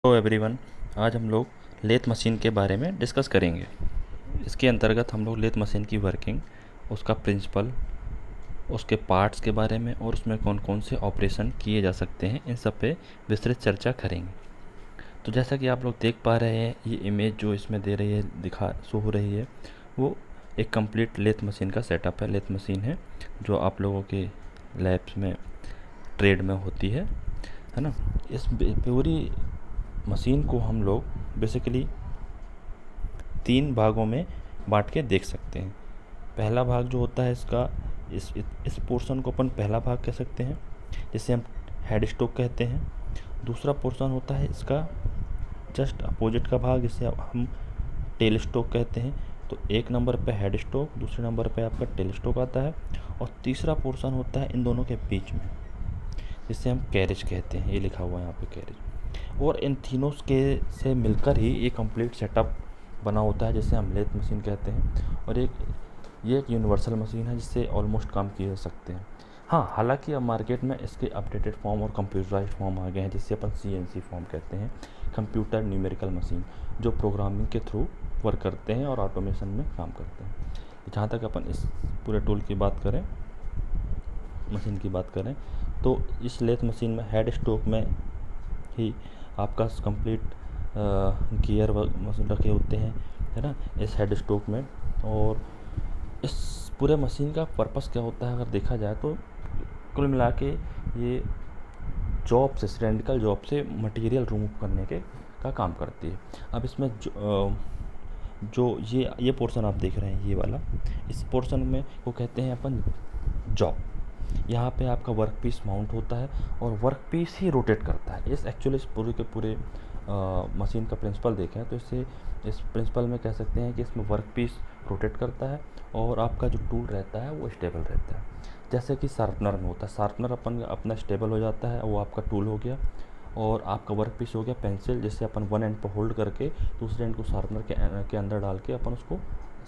Hello everyone. आज हम लोग लेथ मशीन के बारे में डिस्कस करेंगे। इसके अंतर्गत हम लोग लेथ मशीन की वर्किंग, उसका प्रिंसिपल, उसके पार्ट्स के बारे में और उसमें कौन कौन से ऑपरेशन किए जा सकते हैं, इन सब पे विस्तृत चर्चा करेंगे। तो जैसा कि आप लोग देख पा रहे हैं, ये इमेज जो इसमें दे रही है, दिखा शो हो रही है, वो एक कंप्लीट लेथ मशीन का सेटअप है। लेथ मशीन है जो आप लोगों के लैब्स में ट्रेड में होती है ना। इस पूरी मशीन को हम लोग बेसिकली 3 भागों में बांट के देख सकते हैं। पहला भाग जो होता है इसका, इस पोर्शन को अपन पहला भाग कह सकते हैं, जिसे हम हेड स्टॉक कहते हैं। दूसरा पोर्शन होता है इसका जस्ट अपोजिट का भाग, जिसे हम टेल स्टॉक कहते हैं। तो 1 नंबर पे हेड स्टॉक, दूसरे नंबर पे आपका टेल स्टॉक आता है, और तीसरा पोर्शन होता है इन दोनों के बीच में, जिसे हम कैरेज कहते हैं। ये लिखा हुआ है यहाँ पे कैरेज। और इन तीनों के से मिलकर ही ये कंप्लीट सेटअप बना होता है, जिसे हम लेथ मशीन कहते हैं। और ये एक यूनिवर्सल मशीन है जिससे ऑलमोस्ट काम किए जा सकते हैं। हाँ, हालांकि अब मार्केट में इसके अपडेटेड फॉर्म और कंप्यूटराइज्ड फॉर्म आ गए हैं, जिससे अपन CNC फॉर्म कहते हैं, कंप्यूटर न्यूमेरिकल मशीन, जो प्रोग्रामिंग के थ्रू वर्क करते हैं और ऑटोमेशन में काम करते हैं। जहाँ तक अपन इस पूरे टूल की बात करें, मशीन की बात करें, तो इस लेथ मशीन में हेड स्टॉक में ही आपका कंप्लीट गियर मशीन रखे होते हैं, है ना, इस हेड स्टॉक में। और इस पूरे मशीन का पर्पस क्या होता है, अगर देखा जाए तो कुल मिला के ये जॉब से, सिलेंड्रिकल जॉब से मटेरियल रिमूव करने के का काम करती है। अब इसमें जो ये पोर्शन आप देख रहे हैं, ये वाला, इस पोर्शन में वो कहते हैं अपन जॉब। यहाँ पे आपका वर्क पीस माउंट होता है और वर्क पीस ही रोटेट करता है। इस एक्चुअली इस पूरे के पूरे मशीन का प्रिंसिपल देखें तो इस प्रिंसिपल में कह सकते हैं कि इसमें वर्क पीस रोटेट करता है और आपका जो टूल रहता है वो स्टेबल रहता है। जैसे कि शार्पनर में होता है, शार्पनर अपना स्टेबल हो जाता है, वो आपका टूल हो गया, और आपका वर्क पीस हो गया पेंसिल, जिससे अपन वन एंड पर होल्ड करके दूसरे एंड को शार्पनर के अंदर डाल के अपन उसको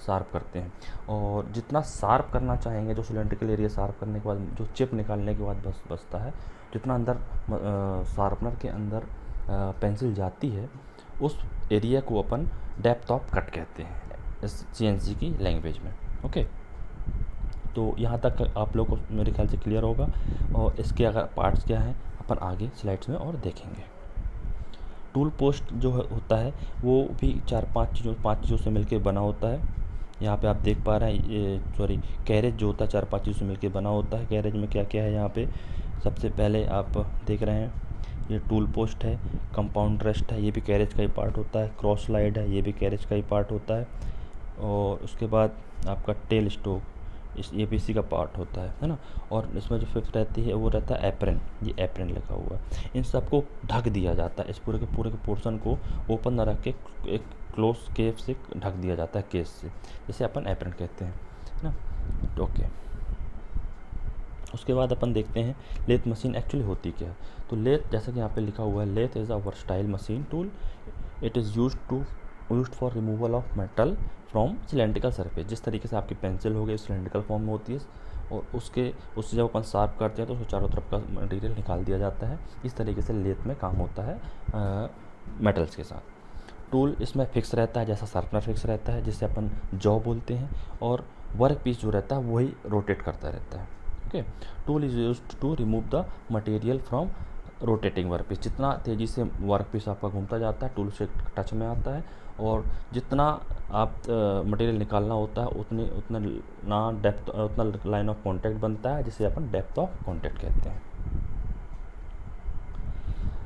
शार्प करते हैं। और जितना शार्प करना चाहेंगे, जो सिलेंड्रिकल एरिया शार्प करने के बाद जो चिप निकालने के बाद बचता है, जितना अंदर शार्पनर के अंदर पेंसिल जाती है, उस एरिया को अपन डेप्थ ऑफ कट कहते हैं इस CNC की लैंग्वेज में। ओके, तो यहाँ तक आप लोग को मेरे ख्याल से क्लियर होगा। और इसके अगर पार्ट्स क्या हैं अपन आगे स्लाइड्स में और देखेंगे। टूल पोस्ट जो होता है वो भी 5 चीज़ों से मिलकर बना होता है। यहाँ पे आप देख पा रहे हैं, कैरेज जो होता है 4-5 चीज़ों से मिलकर बना होता है। कैरेज में क्या क्या है, यहाँ पे सबसे पहले आप देख रहे हैं, ये टूल पोस्ट है, कंपाउंड रेस्ट है, ये भी कैरेज का ही पार्ट होता है, क्रॉस स्लाइड है, ये भी कैरेज का ही पार्ट होता है। और उसके बाद आपका टेल स्टॉक, ये भी इसी का पार्ट होता है ना। और इसमें जो फिफ्थ रहती है वो रहता है एप्रन, ये एप्रन लिखा हुआ है। इन सबको ढक दिया जाता है, इस पूरे के पोर्शन को ओपन न रख के एक क्लोज केस से ढक दिया जाता है, केस से, जिसे अपन एप्रन कहते हैं ना। ओके, उसके बाद अपन देखते हैं लेथ मशीन एक्चुअली होती क्या है। तो लेथ, जैसा कि यहाँ पे लिखा हुआ है, lathe is a versatile machine tool, it is used for removal of metal from cylindrical surface. जिस तरीके से आपकी पेंसिल हो गई सिलेंड्रिकल फॉर्म में होती है, और उससे जब अपन शार्प करते हैं तो उसको चारों तरफ का मटेरियल निकाल दिया जाता है। इस तरीके से लेथ में काम होता है मेटल्स के साथ। टूल इसमें फिक्स रहता है, जैसा शार्पनर फिक्स रहता है, जिसे अपन जॉ बोलते हैं, और वर्क पीस जो रहता है वही रोटेट करता रहता है। Okay, tool is used to remove the material from rotating work piece. जितना तेज़ी से वर्क पीस आपका घूमता जाता है, टूल से टच में आता है, और जितना आप मटेरियल निकालना होता है उतना लाइन ऑफ कांटेक्ट बनता है, जिसे अपन डेप्थ ऑफ कांटेक्ट कहते हैं।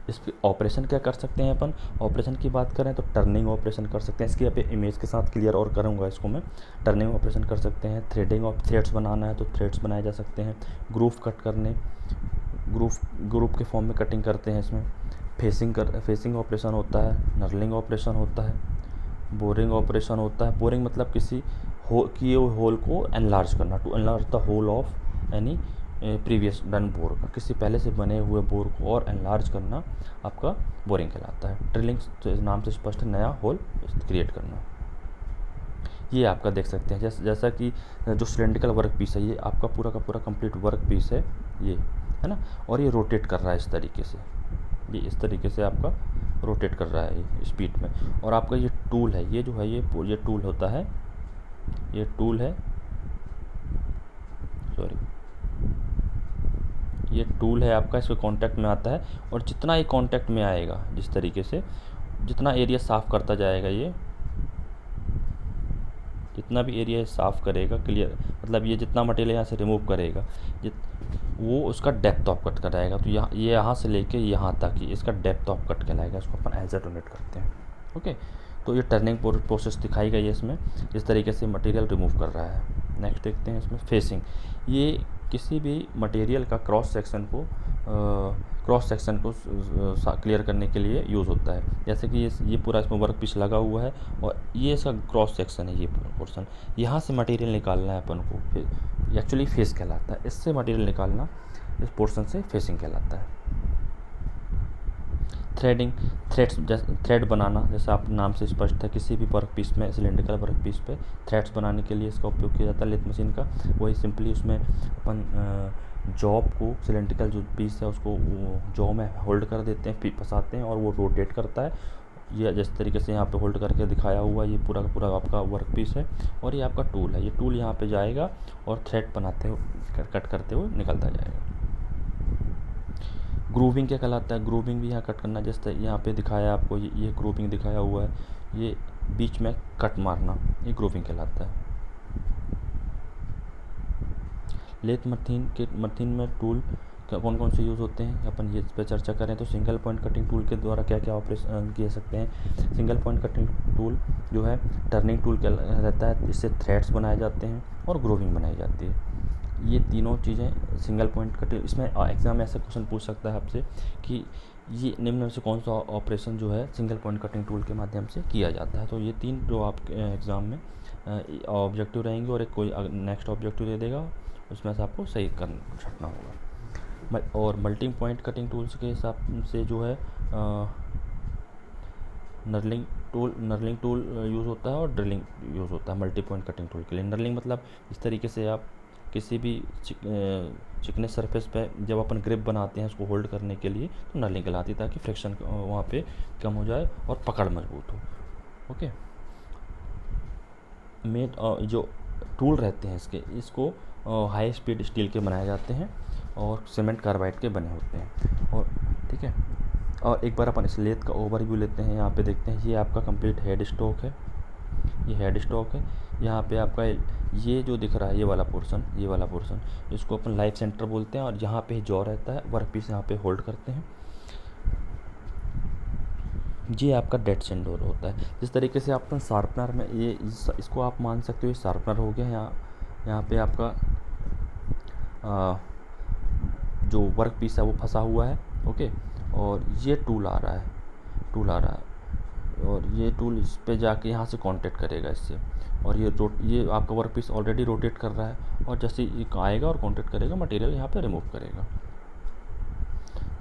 इस पर ऑपरेशन क्या कर सकते हैं अपन, ऑपरेशन की बात करें तो टर्निंग ऑपरेशन कर सकते हैं। इसकी अब इमेज के साथ क्लियर और करूँगा इसको मैं। टर्निंग ऑपरेशन कर सकते हैं, थ्रेडिंग ऑफ थ्रेड्स बनाना है तो थ्रेड्स बनाए जा सकते हैं, ग्रूव कट करने, ग्रुप के फॉर्म में कटिंग करते हैं इसमें। फेसिंग ऑपरेशन होता है, नर्लिंग ऑपरेशन होता है, बोरिंग ऑपरेशन होता है। बोरिंग मतलब किसी किए हुए होल को एनलार्ज करना, to enlarge the hole of any previous done bore का, किसी पहले से बने हुए बोर को और एनलार्ज करना आपका बोरिंग कहलाता है। ड्रिलिंग तो इस नाम से स्पष्ट है, नया होल क्रिएट करना। ये आपका देख सकते हैं, जैसा कि जो सिलेंड्रिकल वर्क पीस है, ये आपका पूरा का पूरा कंप्लीट वर्क पीस है, ये है ना, और ये रोटेट कर रहा है इस तरीके से, ये इस तरीके से आपका रोटेट कर रहा है स्पीड में। और आपका ये टूल है, ये जो है ये टूल होता है, ये टूल है, सॉरी, ये टूल है आपका, इसके कांटेक्ट में आता है। और जितना ये कांटेक्ट में आएगा, जिस तरीके से जितना एरिया साफ़ करता जाएगा, ये जितना भी एरिया साफ़ करेगा, क्लियर मतलब ये जितना मटेरियल यहाँ से रिमूव करेगा, वो उसका डेप्थ ऑफ कट कराएगा। तो ये यहाँ से लेके यहाँ तक ही इसका डेप्थ ऑफ कट कहलाएगा, इसको अपन एज डोनेट करते हैं। ओके, तो ये टर्निंग प्रोसेस दिखाई गई है इसमें, इस तरीके से मटेरियल रिमूव कर रहा है। नेक्स्ट देखते हैं इसमें फेसिंग। ये किसी भी मटेरियल का क्रॉस सेक्शन को क्लियर करने के लिए यूज़ होता है। जैसे कि ये पूरा इसमें वर्क पीस लगा हुआ है और ये इसका क्रॉस सेक्शन है, ये पोर्शन, यहाँ से मटेरियल निकालना है अपन को, एक्चुअली फेस कहलाता है। इससे मटेरियल निकालना इस पोर्शन से फेसिंग कहलाता है। थ्रेडिंग, थ्रेड बनाना, जैसे आप नाम से स्पष्ट है, किसी भी वर्क पीस में, सिलेंड्रिकल वर्क पीस पे थ्रेड्स बनाने के लिए इसका उपयोग किया जाता है लेथ मशीन का। वही सिंपली उसमें अपन जॉब को, सिलेंड्रिकल जो पीस है उसको जॉब में होल्ड कर देते हैं, फंसाते हैं और वो रोटेट करता है। ये जिस तरीके से यहाँ पे होल्ड करके दिखाया हुआ, ये पूरा का पूरा आपका वर्क पीस है। और ये आपका टूल है, ये टूल यहाँ पे जाएगा और थ्रेड बनाते हुए, कट करते हुए निकलता जाएगा। ग्रूविंग क्या कहलाता है? ग्रूविंग भी यहाँ कट करना, जैसे यहाँ पे दिखाया आपको, ये ग्रूविंग दिखाया हुआ है, ये बीच में कट मारना, ये ग्रूविंग कहलाता है। लेथ मशीन में टूल कौन कौन से यूज़ होते हैं, अपन ये इस पर चर्चा करें तो सिंगल पॉइंट कटिंग टूल के द्वारा क्या क्या ऑपरेशन किए सकते हैं। सिंगल पॉइंट कटिंग टूल जो है टर्निंग टूल रहता है, इससे थ्रेड्स बनाए जाते हैं और ग्रूविंग बनाई जाती है। ये तीनों चीज़ें सिंगल पॉइंट कटिंग। इसमें एग्ज़ाम में ऐसा क्वेश्चन पूछ सकता है आपसे कि ये निम्न में से कौन सा ऑपरेशन जो है सिंगल पॉइंट कटिंग टूल के माध्यम से किया जाता है। तो ये तीन जो आपके एग्ज़ाम में ऑब्जेक्टिव रहेंगे और एक कोई नेक्स्ट ऑब्जेक्टिव दे देगा, उसमें से आपको सही छटना होगा। और मल्टी पॉइंट कटिंग टूल्स के हिसाब से जो है नर्लिंग टूल यूज़ होता है और ड्रिलिंग यूज़ होता है मल्टी पॉइंट कटिंग टूल के लिए। नर्लिंग मतलब इस तरीके से आप किसी भी चिकने सरफेस पे जब अपन ग्रिप बनाते हैं उसको होल्ड करने के लिए, तो नर्लिंग कहलाती है, ताकि फ्रिक्शन वहाँ पे कम हो जाए और पकड़ मजबूत हो। ओके, जो टूल रहते हैं इसको हाई स्पीड स्टील के बनाए जाते हैं और सीमेंट कार्बाइड के बने होते हैं। और ठीक है, और एक बार अपन इस लेथ का ओवरव्यू लेते हैं। यहाँ पे देखते हैं, ये आपका कंप्लीट हेड स्टॉक है, ये हेड स्टॉक है। यहाँ पे आपका ये जो दिख रहा है, ये वाला पोर्शन इसको अपन लाइफ सेंटर बोलते हैं। और यहाँ पे जॉ रहता है, वर्क पीस यहाँ पे होल्ड करते हैं। ये आपका डेड सेंटर होता है। जिस तरीके से अपन शार्पनर में इसको आप मान सकते हो, ये शार्पनर हो गया। यहाँ पे आपका जो वर्क पीस है वो फंसा हुआ है। ओके, और ये टूल आ रहा है और ये टूल इस पे जाके यहाँ से कांटेक्ट करेगा इससे। और ये आपका वर्क पीस ऑलरेडी रोटेट कर रहा है, और जैसे ये आएगा और कांटेक्ट करेगा, मटेरियल यहाँ पे रिमूव करेगा।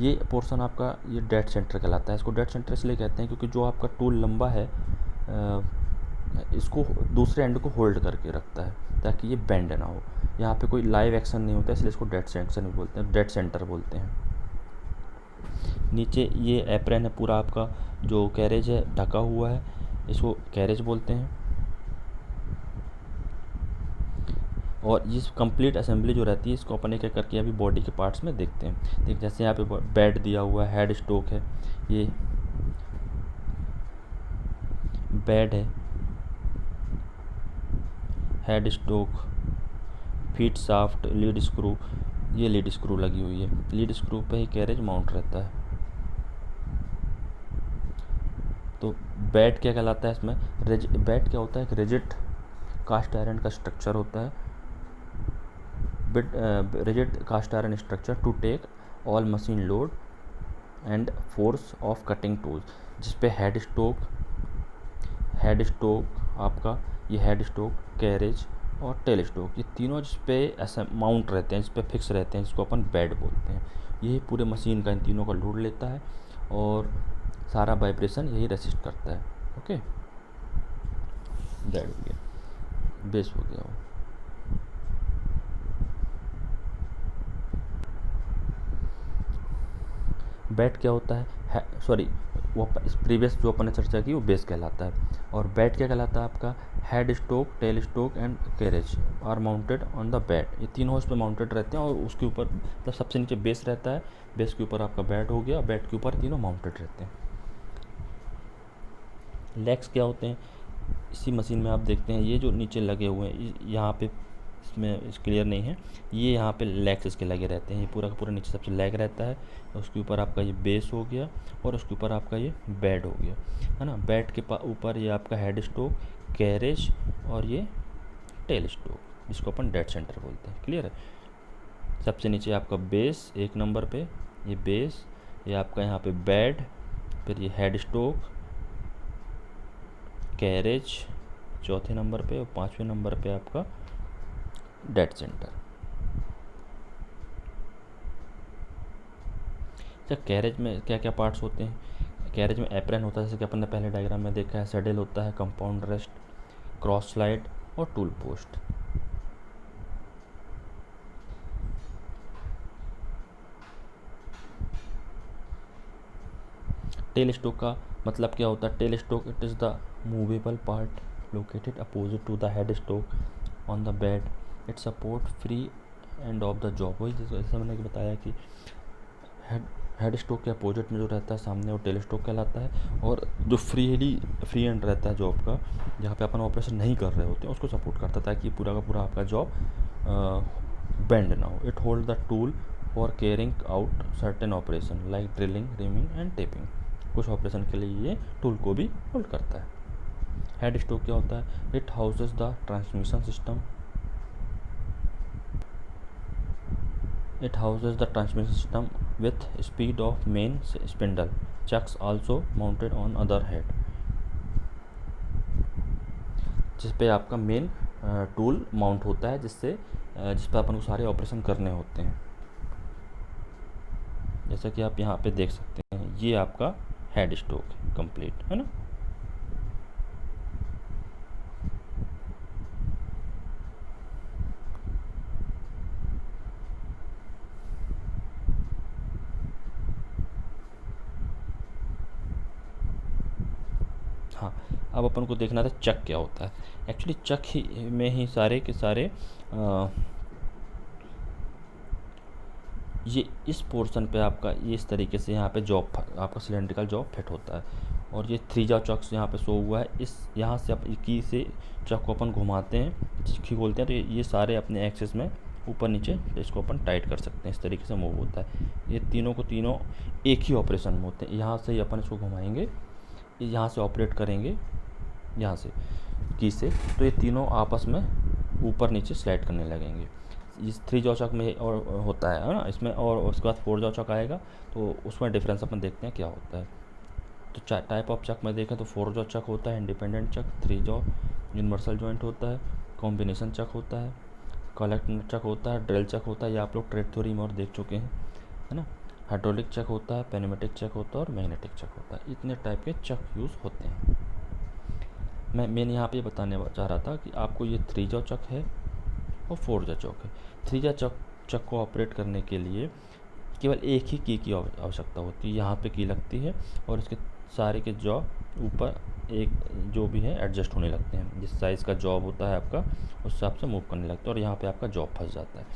ये पोर्शन आपका ये डेड सेंटर कहलाता है। इसको डेड सेंटर इसलिए कहते हैं क्योंकि जो आपका टूल लंबा है इसको दूसरे एंड को होल्ड करके रखता है ताकि ये बेंड ना हो। यहाँ पे कोई लाइव एक्शन नहीं होता, इसलिए इसको डेड सेंटर बोलते हैं। नीचे ये एप्रन है, पूरा आपका जो कैरेज है ढका हुआ है, इसको कैरेज बोलते हैं। और इस कंप्लीट असेंबली जो रहती है, इसको अपन एक एक करके अभी बॉडी के पार्ट्स में देखते हैं। जैसे यहाँ पे बेड दिया हुआ है, हेड स्टॉक है, ये बेड है, head stock, feet shaft, lead screw, ये लीड स्क्रू लगी हुई है। लीड स्क्रू पे ही कैरेज माउंट रहता है। तो बेड क्या कहलाता है इसमें? बेड क्या होता है? एक रिजिड कास्ट आयरन का स्ट्रक्चर होता है। Rigid cast iron structure to take all machine load and force of cutting tools, जिसपे हेड स्टॉक आपका, ये हेड स्टॉक, कैरेज और टेल स्टॉक, ये तीनों जिसपे ऐसे माउंट रहते हैं, जिसपे फिक्स रहते हैं, जिसको अपन बेड बोलते हैं। यही पूरे मशीन का इन तीनों का लोड लेता है और सारा वाइब्रेशन यही रेसिस्ट करता है। ओके, बेड हो गया, बेस हो गया। बेड क्या होता है? सॉरी, वो इस प्रीवियस जो अपन ने चर्चा की वो बेस कहलाता है। और बेड क्या कहलाता है आपका? Headstock, tailstock and carriage are mounted on the bed. ये तीनों इस पर माउंटेड रहते हैं और उसके ऊपर मतलब सबसे नीचे बेस रहता है, बेस के ऊपर आपका बेड हो गया, बेड के ऊपर तीनों माउंटेड रहते हैं। लेग्स क्या होते हैं इसी मशीन में? आप देखते हैं ये जो नीचे लगे हुए हैं, यहाँ पे इसमें क्लियर नहीं है, ये यहाँ पे लेग्स इसके लगे रहते हैं। ये पूरा का पूरा नीचे सबसे लेग रहता है, उसके ऊपर आपका ये बेस हो गया और उसके ऊपर आपका ये बेड हो गया, है ना। बेड के ऊपर ये आपका हेड स्टोक, कैरेज और ये टेल स्टोक, जिसको अपन डेड सेंटर बोलते हैं। क्लियर है? सबसे नीचे आपका बेस एक नंबर पे, ये बेस, ये आपका यहाँ पे बेड, फिर ये हेड स्टोक, कैरेज चौथे नंबर पे और पाँचवें नंबर पे आपका डेड सेंटर। अच्छा, कैरेज में क्या क्या पार्ट्स होते हैं? कैरेज में एप्रन होता है, जैसे कि अपन ने पहले डायग्राम में देखा है। सैडल होता है, कंपाउंड रेस्ट, क्रॉस स्लाइड और टूल पोस्ट। टेल स्टोक का मतलब क्या होता है? Tailstock it is the movable part located opposite to the headstock on the bed. It support free end of the job. वही जैसे मैंने बताया कि हेड स्टोक के अपोजिट में जो रहता है सामने, वो टेल स्टोक कहलाता है। और जो फ्री एंड रहता है जॉब का, जहाँ पे अपन ऑपरेशन नहीं कर रहे होते हैं, उसको सपोर्ट करता है ताकि पूरा का पूरा आपका जॉब बेंड ना हो। It hold the tool for carrying out certain operation like drilling, reaming and tapping. कुछ ऑपरेशन के लिए ये टूल को भी होल्ड करता है। हेड स्टोक क्या होता है? It houses the transmission system, it houses the transmission system with speed of main spindle. Chucks also mounted on other head, जिस पे आपका मेन टूल माउंट होता है, जिस पे अपन को सारे ऑपरेशन करने होते हैं। जैसा कि आप यहाँ पे देख सकते हैं, ये आपका हेड स्टोक कंप्लीट है ना। हाँ, अब अपन को देखना था चक क्या होता है। एक्चुअली चक ही में ही सारे के सारे ये इस पोर्शन पे आपका ये इस तरीके से यहाँ पे जॉब आपका सिलेंड्रिकल जॉब फिट होता है। और ये थ्री जा चक्स यहाँ पे शो हुआ है, इस यहाँ से आप की से चक को अपन घुमाते हैं, चिक्की खोलते हैं, तो ये सारे अपने एक्सेस में ऊपर नीचे इसको अपन टाइट कर सकते हैं। इस तरीके से मूव होता है। ये तीनों को तीनों एक ही ऑपरेशन में होते हैं। यहाँ से ही अपन इसको घुमाएंगे, यहाँ से ऑपरेट करेंगे, यहाँ से की से, तो ये तीनों आपस में ऊपर नीचे स्लाइड करने लगेंगे। इस थ्री जॉ चक में और होता है ना इसमें, और उसके बाद फोर जॉ चक आएगा, तो उसमें डिफरेंस अपन देखते हैं क्या होता है। तो टाइप ऑफ चक में देखें तो फोर जॉ चक होता है, इंडिपेंडेंट चक, थ्री जॉ यूनिवर्सल जॉइंट होता है, कॉम्बिनेशन चक होता है, कलेक्ट चक होता है, ड्रिल चक होता है, ये आप लोग ट्रेड थ्योरी में और देख चुके हैं, है ना। हाइड्रोलिक चक होता है, पेनेमेटिक चक होता है और मैग्नेटिक चक होता है। इतने टाइप के चक यूज़ होते हैं। मैंने यहाँ पे बताने चाह रहा था कि आपको ये थ्री जॉ चक है और फोर जॉ चक है। थ्री जॉ चक को ऑपरेट करने के लिए केवल एक ही की आवश्यकता होती है। यहाँ पे की लगती है और इसके सारे के जॉ ऊपर एक जो भी है एडजस्ट होने लगते हैं। जिस साइज़ का जॉब होता है आपका उस हिसाब से मूव करने लगता है और यहाँ पे आपका जॉब फंस जाता है।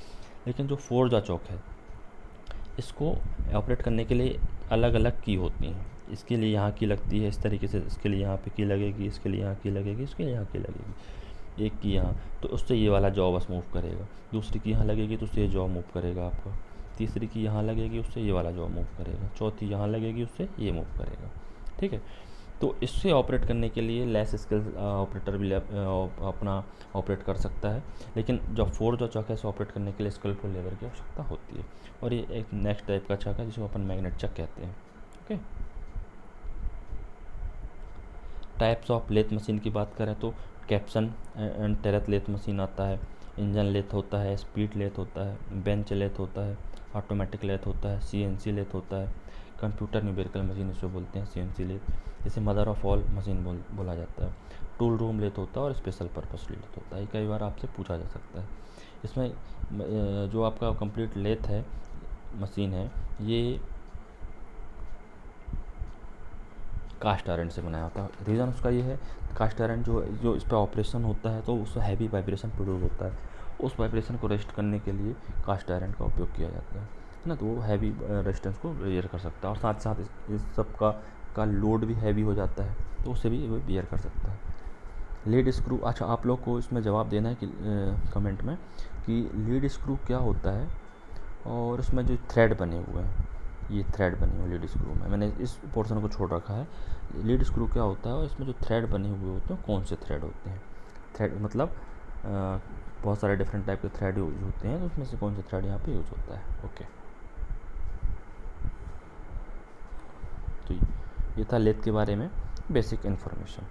लेकिन जो फोर जॉ चौक है, इसको ऑपरेट करने के लिए अलग अलग की होती हैं। इसके लिए यहाँ की लगती है इस तरीके से, इसके लिए यहाँ पे की लगेगी, इसके लिए यहाँ की लगेगी, इसके लिए यहाँ की लगेगी। एक की यहाँ, तो उससे ये वाला जॉब बस मूव करेगा। दूसरी की यहाँ लगेगी तो उससे ये जॉब मूव करेगा आपका। तीसरी की यहाँ लगेगी, उससे ये वाला जॉब मूव करेगा। चौथी यहाँ लगेगी, उससे ये मूव करेगा। ठीक है, तो इससे ऑपरेट करने के लिए लेस स्किल ऑपरेटर भी अपना ऑपरेट कर सकता है। लेकिन जब फोर जो चक है इसे ऑपरेट करने के लिए स्किलफुल लेबर की आवश्यकता होती है। और ये एक नेक्स्ट टाइप का चक है जिसको अपन मैग्नेट चक कहते हैं। Okay, types of lathe machine की बात करें तो capstan and turret lathe machine आता है, इंजन लेथ होता है, स्पीड लेथ होता है, बेंच लेथ होता है, ऑटोमेटिक लेथ होता है, सीएनसी लेथ होता है, कंप्यूटर न्यूमेरिकल मशीन इसको बोलते हैं सीएनसी लेथ, जिसे मदर ऑफ ऑल मशीन बोला जाता है। टूल रूम लेथ होता है और स्पेशल पर्पस लेथ होता है। कई बार आपसे पूछा जा सकता है। इसमें जो आपका कंप्लीट लेथ है मशीन है, ये कास्ट आयरन से बनाया होता है। रीज़न उसका ये है, कास्ट आयरन जो जो इस पर ऑपरेशन होता है तो उससे हैवी वाइब्रेशन प्रोड्यूस होता है, उस वाइब्रेशन को रेस्ट करने के लिए कास्ट आयरन का उपयोग किया जाता है ना। तो वो हैवी रेजिस्टेंस को बेयर कर सकता है, और साथ साथ इस सब का लोड भी हैवी हो जाता है, तो उससे भी वो बेयर कर सकता है। लीड स्क्रू, अच्छा आप लोग को इसमें जवाब देना है कि कमेंट में कि लीड स्क्रू क्या होता है, और इसमें जो थ्रेड बने हुए हैं, ये थ्रेड बने हुए लीड स्क्रू में, मैंने इस पोर्शन को छोड़ रखा है। लीड स्क्रू क्या होता है और इसमें जो थ्रेड बने हुए होते हैं कौन से थ्रेड होते हैं। थ्रेड मतलब बहुत सारे डिफरेंट टाइप के थ्रेड यूज होते हैं, तो उसमें से कौन से थ्रेड यहाँ पे यूज होता है। ओके, तो ये था लेथ के बारे में बेसिक इन्फॉर्मेशन।